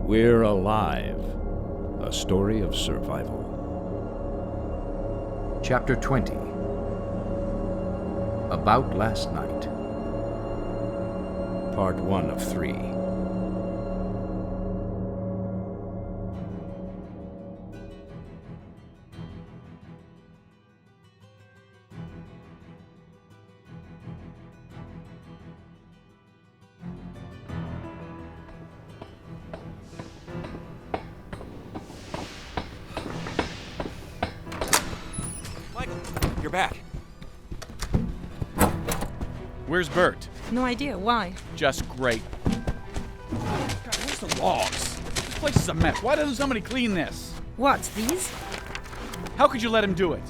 We're Alive, a story of survival. Chapter 20. About Last Night. Part 1 of 3. You're back. Where's Bert? No idea. Why? Just great. God, where's the logs? This place is a mess. Why doesn't somebody clean this? What, these? How could you let him do it?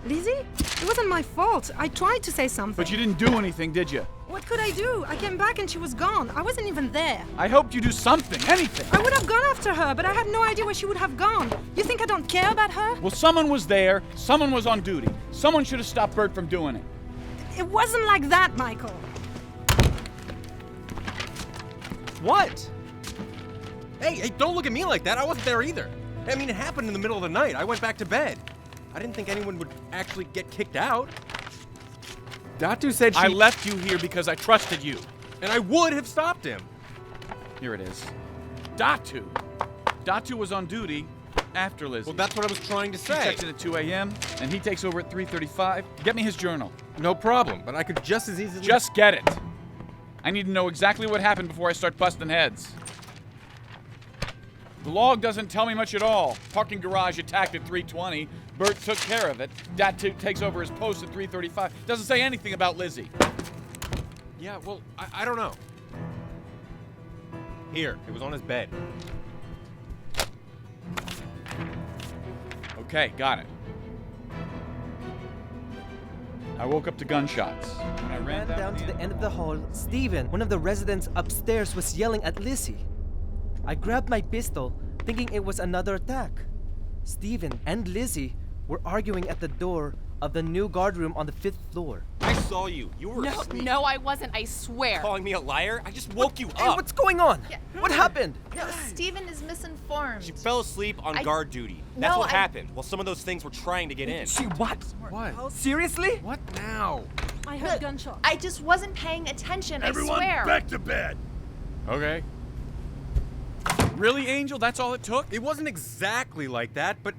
Lizzie? It wasn't my fault. I tried to say something. But you didn't do anything, did you? What could I do? I came back and she was gone. I wasn't even there. I hoped you'd do something, anything. I would have gone after her, but I had no idea where she would have gone. You think I don't care about her? Well, someone was there. Someone was on duty. Someone should have stopped Bert from doing it. It wasn't like that, Michael. What? Hey, don't look at me like that. I wasn't there either. I mean, it happened in the middle of the night. I went back to bed. I didn't think anyone would actually get kicked out. Datu said I left you here because I trusted you. And I would have stopped him. Here it is. Datu. Datu was on duty after Lizzie. Well, that's what I was trying to He say. checks in at 2 a.m., and he takes over at 3:35. Get me his journal. No problem, but I could just as easily... Just get it. I need to know exactly what happened before I start busting heads. The log doesn't tell me much at all. Parking garage attacked at 3:20. Bert took care of it. Datu takes over his post at 3:35. Doesn't say anything about Lizzie. Yeah, well, I don't know. Here, it was on his bed. Okay, got it. I woke up to gunshots. When I ran down to the end of the hall. Steven, one of the residents upstairs, was yelling at Lizzie. I grabbed my pistol, thinking it was another attack. Steven and Lizzie were arguing at the door of the new guard room on the 5th floor. I saw you. You were asleep. No, I wasn't. I swear. Calling me a liar? I just woke you Hey, up. what's going on? Yeah. What happened? No, Steven is misinformed. She fell asleep on guard duty. That's No, what I- happened. Well, some of those things were trying to get in. She what? What? Seriously? What now? I heard gunshots. I just wasn't paying attention, Everyone, I swear. back to bed. Okay. Really, Angel? That's all it took? It wasn't exactly like that, but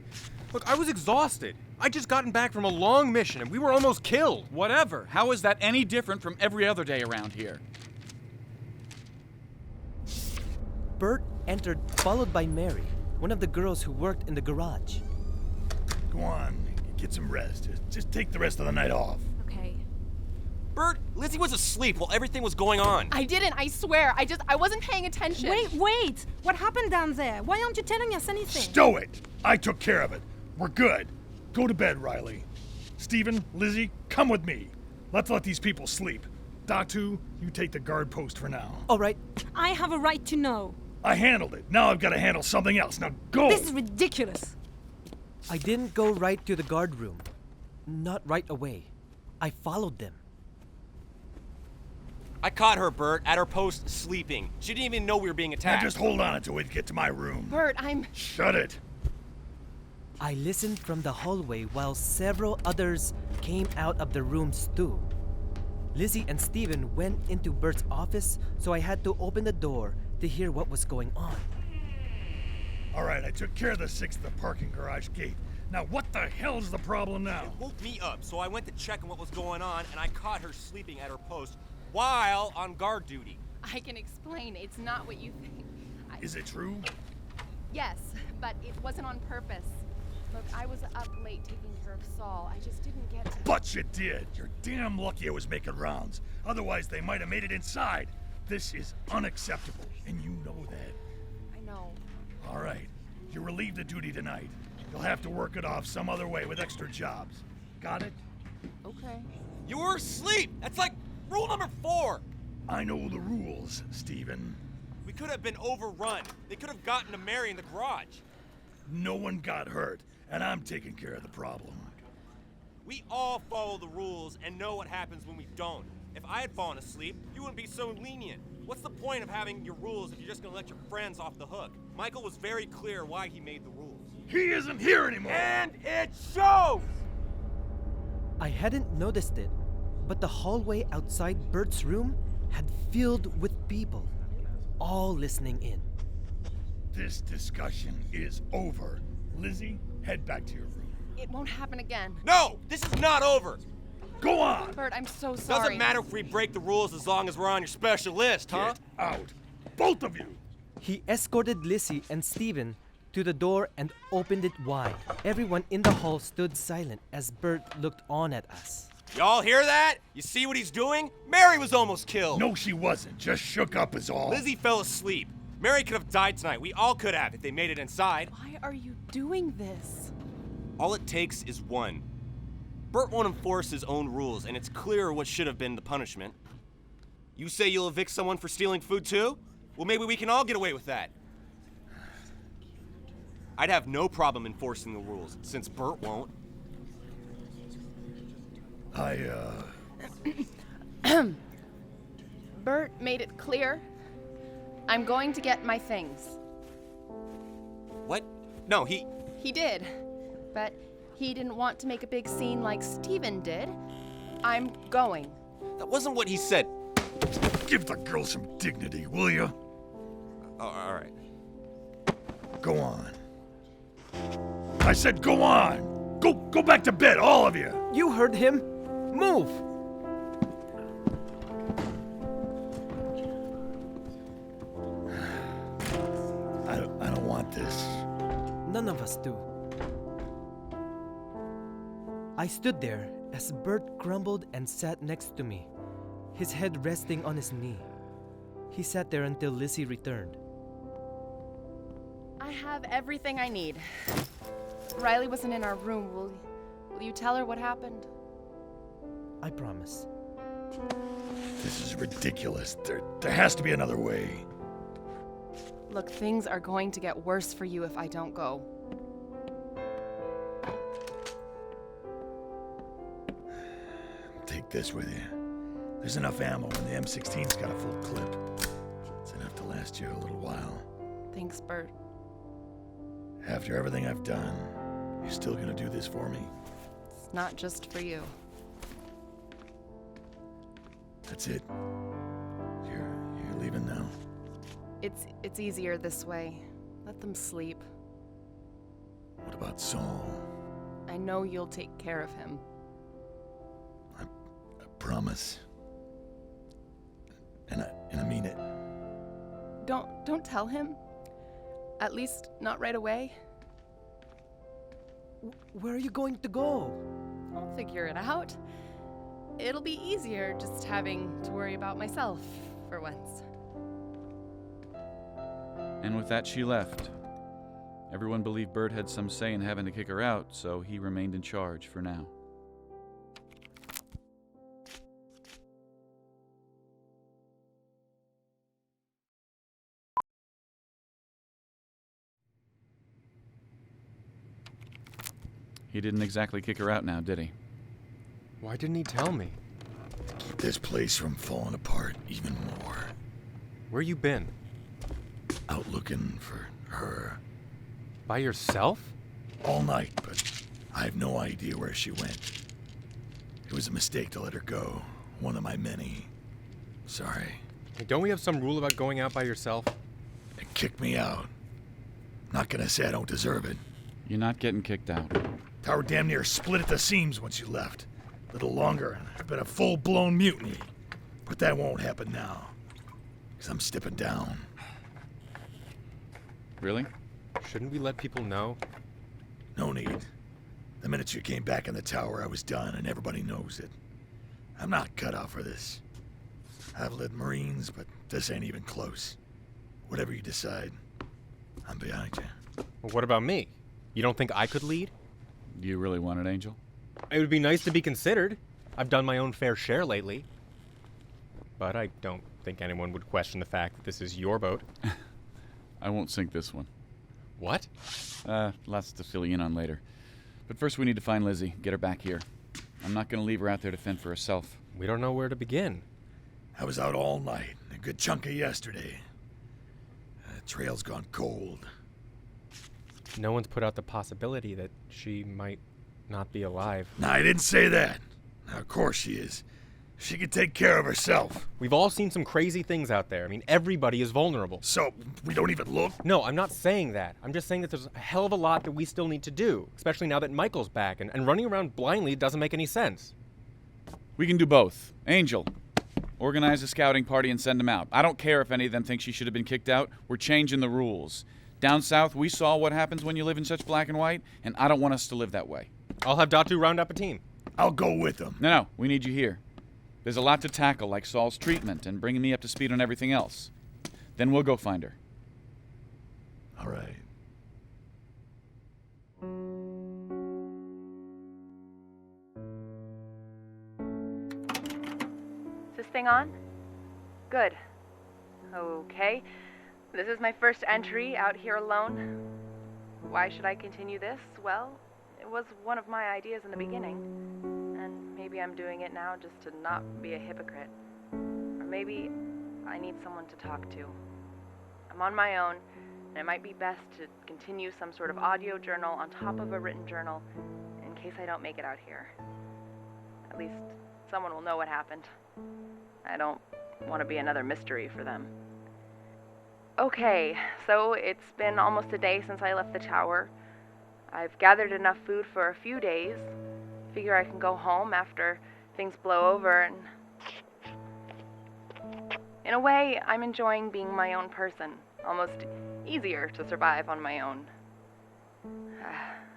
look, I was exhausted. I just gotten back from a long mission and we were almost killed. Whatever. How is that any different from every other day around here? Bert entered, followed by Mary, one of the girls who worked in the garage. Go on, get some rest. Just take the rest of the night off. Okay. Bert, Lizzie was asleep while everything was going on. I didn't, I swear. I wasn't paying attention. Wait! What happened down there? Why aren't you telling us anything? Stow it! I took care of it. We're good. Go to bed, Riley. Stephen, Lizzie, come with me. Let's let these people sleep. Datu, you take the guard post for now. All right. I have a right to know. I handled it. Now I've got to handle something else. Now go! This is ridiculous. I didn't go right to the guard room. Not right away. I followed them. I caught her, Bert, at her post sleeping. She didn't even know we were being Now attacked. just hold on until we get to my room. Bert, Shut it. I listened from the hallway while several others came out of the rooms too. Lizzie and Steven went into Bert's office, so I had to open the door to hear what was going on. All right, I took care of the 6th, the parking garage gate. Now what the hell's the problem now? It woke me up, so I went to check on what was going on, and I caught her sleeping at her post while on guard duty. I can explain. It's not what you think. Is it true? Yes, but it wasn't on purpose. Look, I was up late taking care of Saul. I just didn't get to... But you did. You're damn lucky I was making rounds. Otherwise, they might have made it inside. This is unacceptable, and you know that. I know. All right. You're relieved of duty tonight. You'll have to work it off some other way with extra jobs. Got it? Okay. You were asleep! That's like rule number 4! I know the rules, Steven. We could have been overrun. They could have gotten to Mary in the garage. No one got hurt, and I'm taking care of the problem. We all follow the rules and know what happens when we don't. If I had fallen asleep, you wouldn't be so lenient. What's the point of having your rules if you're just gonna let your friends off the hook? Michael was very clear why he made the rules. He isn't here anymore! And it shows! I hadn't noticed it, but the hallway outside Bert's room had filled with people, all listening in. This discussion is over. Lizzie, head back to your room. It won't happen again. No! This is not over! Go on! Bert, I'm so sorry. Doesn't matter if we break the rules as long as we're on your special list, huh? Get out. Both of you! He escorted Lizzie and Stephen to the door and opened it wide. Everyone in the hall stood silent as Bert looked on at us. Y'all hear that? You see what he's doing? Mary was almost killed. No, she wasn't. Just shook up is all. Lizzie fell asleep. Mary could have died tonight. We all could have if they made it inside. Why are you doing this? All it takes is one. Bert won't enforce his own rules, and it's clear what should have been the punishment. You say you'll evict someone for stealing food too? Well, maybe we can all get away with that. I'd have no problem enforcing the rules, since Bert won't. Bert made it clear. I'm going to get my things. What? No, he did, but he didn't want to make a big scene like Steven did. I'm going. That wasn't what he said. Give the girl some dignity, will you? Oh, all right. Go on. I said go on! Go back to bed, all of you! You heard him. Move! I don't want this. None of us do. I stood there as Bert grumbled and sat next to me, his head resting on his knee. He sat there until Lizzie returned. I have everything I need. Riley wasn't in our room. Will you tell her what happened? I promise. This is ridiculous. There has to be another way. Look, things are going to get worse for you if I don't go. Take this with you. There's enough ammo and the M16's got a full clip. It's enough to last you a little while. Thanks, Bert. After everything I've done, you're still gonna do this for me? It's not just for you. That's it. You're leaving now. It's easier this way. Let them sleep. What about Saul? I know you'll take care of him. I promise. And I mean it. Don't tell him. At least not right away. Where are you going to go? I'll figure it out. It'll be easier just having to worry about myself for once. And with that, she left. Everyone believed Bert had some say in having to kick her out, so he remained in charge for now. He didn't exactly kick her out now, did he? Why didn't he tell me? Keep this place from falling apart even more. Where you been? Out looking for her. By yourself? All night, but I have no idea where she went. It was a mistake to let her go. One of my many. Sorry. Hey, don't we have some rule about going out by yourself? They kicked me out. Not gonna say I don't deserve it. You're not getting kicked out. Tower damn near split at the seams once you left. A little longer, and I've been a full-blown mutiny. But that won't happen now. Because I'm stepping down. Really? Shouldn't we let people know? No need. The minute you came back in the tower, I was done, and everybody knows it. I'm not cut out for this. I've led Marines, but this ain't even close. Whatever you decide, I'm behind you. Well, what about me? You don't think I could lead? Do you really want it, Angel? It would be nice to be considered. I've done my own fair share lately. But I don't think anyone would question the fact that this is your boat. I won't sink this one. What? Lots to fill you in on later. But first we need to find Lizzie, get her back here. I'm not going to leave her out there to fend for herself. We don't know where to begin. I was out all night, a good chunk of yesterday. trail's gone cold. No one's put out the possibility that she might not be alive. No, I didn't say that. Now, of course she is. She can take care of herself. We've all seen some crazy things out there. I mean, everybody is vulnerable. So, we don't even look? No, I'm not saying that. I'm just saying that there's a hell of a lot that we still need to do, especially now that Michael's back, and running around blindly doesn't make any sense. We can do both. Angel, organize a scouting party and send them out. I don't care if any of them think she should have been kicked out. We're changing the rules. Down south, we saw what happens when you live in such black and white, and I don't want us to live that way. I'll have Datu round up a team. I'll go with them. No, we need you here. There's a lot to tackle, like Saul's treatment and bringing me up to speed on everything else. Then we'll go find her. All right. Is this thing on? Good. Okay. This is my first entry out here alone. Why should I continue this? Well, it was one of my ideas in the beginning. And maybe I'm doing it now just to not be a hypocrite. Or maybe I need someone to talk to. I'm on my own, and it might be best to continue some sort of audio journal on top of a written journal in case I don't make it out here. At least someone will know what happened. I don't want to be another mystery for them. Okay, so it's been almost a day since I left the tower. I've gathered enough food for a few days. Figure I can go home after things blow over, and in a way, I'm enjoying being my own person. Almost easier to survive on my own.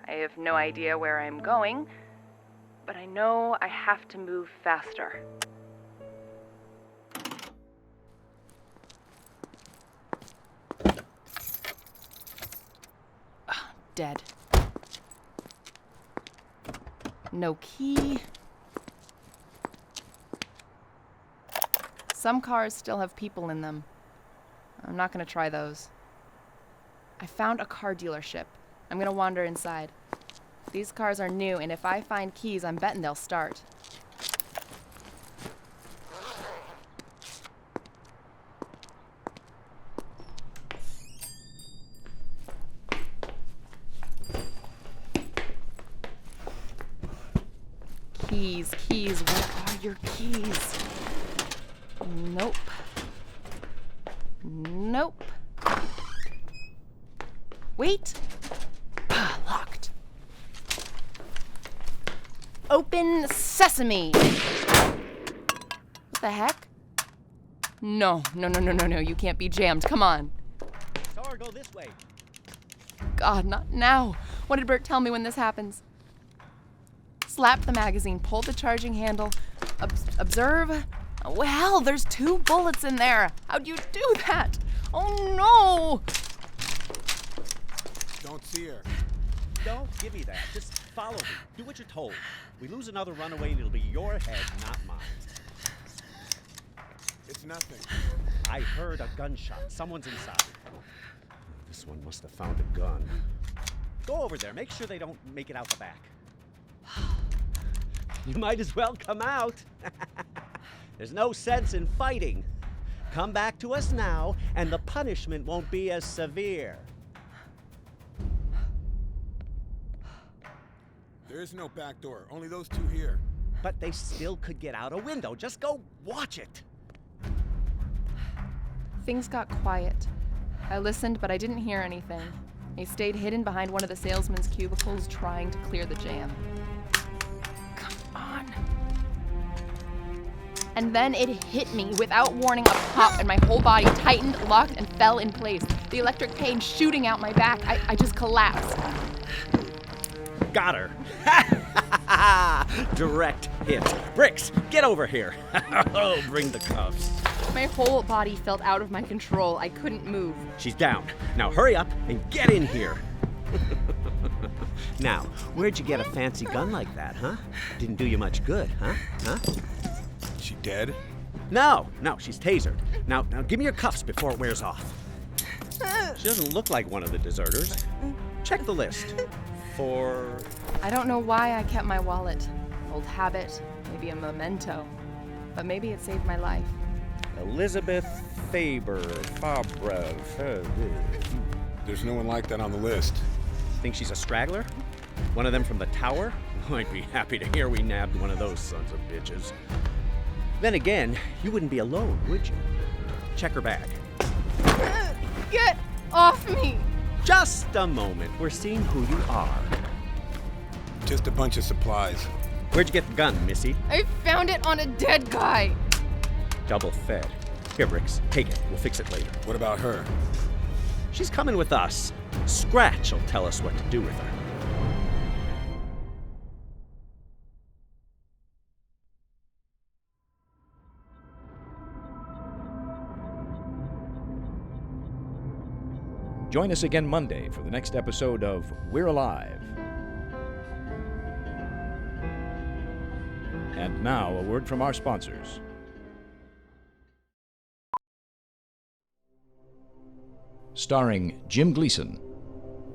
I have no idea where I'm going, but I know I have to move faster. Dead. No key. Some cars still have people in them. I'm not gonna try those. I found a car dealership. I'm gonna wander inside. These cars are new, and if I find keys, I'm betting they'll start. Keys, where are your keys? Nope. Nope. Wait. Locked. Open sesame. What the heck? No, you can't be jammed. Come on. Car, go this way. God, not now. What did Bert tell me when this happens? Slap the magazine, pull the charging handle, observe. Oh, hell, there's 2 bullets in there. How'd you do that? Oh, no. Don't see her. Don't give me that. Just follow me. Do what you're told. We lose another runaway and it'll be your head, not mine. It's nothing. I heard a gunshot. Someone's inside. This one must have found a gun. Go over there. Make sure they don't make it out the back. You might as well come out. There's no sense in fighting. Come back to us now, and the punishment won't be as severe. There is no back door, only those 2 here. But they still could get out a window. Just go watch it. Things got quiet. I listened, but I didn't hear anything. I stayed hidden behind one of the salesman's cubicles, trying to clear the jam. Come on. And then it hit me without warning, a pop, and my whole body tightened, locked, and fell in place. The electric pain shooting out my back. I just collapsed. Got her. Direct hit. Bricks, get over here. Oh, bring the cuffs. My whole body felt out of my control. I couldn't move. She's down. Now hurry up and get in here. Now, where'd you get a fancy gun like that, huh? Didn't do you much good, huh? She dead? No, she's tasered. Now give me your cuffs before it wears off. She doesn't look like one of the deserters. Check the list. I don't know why I kept my wallet. Old habit, maybe a memento. But maybe it saved my life. Elizabeth Faber, Fabre. There's no one like that on the list. Think she's a straggler? One of them from the tower? I'd be happy to hear we nabbed one of those sons of bitches. Then again, you wouldn't be alone, would you? Check her bag. Get off me! Just a moment. We're seeing who you are. Just a bunch of supplies. Where'd you get the gun, Missy? I found it on a dead guy. Double fed. Here, Bricks. Take it. We'll fix it later. What about her? She's coming with us. Scratch will tell us what to do with her. Join us again Monday for the next episode of We're Alive. And now, a word from our sponsors. Starring Jim Gleason,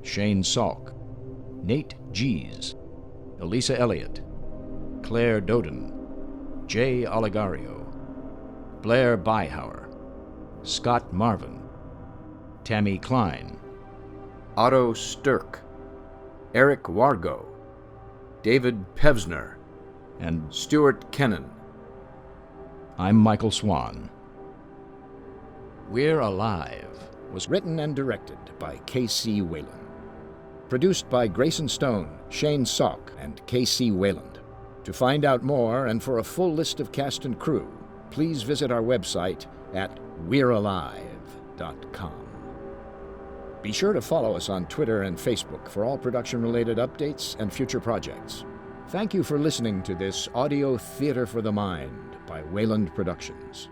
Shane Salk, Nate Gies, Elisa Elliott, Claire Doden, Jay Oligario, Blair Byhauer, Scott Marvin, Tammy Klein, Otto Stirk, Eric Wargo, David Pevsner, and Stuart Kennan. I'm Michael Swan. We're Alive was written and directed by Kc Wayland. Produced by Grayson Stone, Shane Salk, and Kc Wayland. To find out more and for a full list of cast and crew, please visit our website at we'realive.com. Be sure to follow us on Twitter and Facebook for all production-related updates and future projects. Thank you for listening to this audio theater for the mind by Wayland Productions.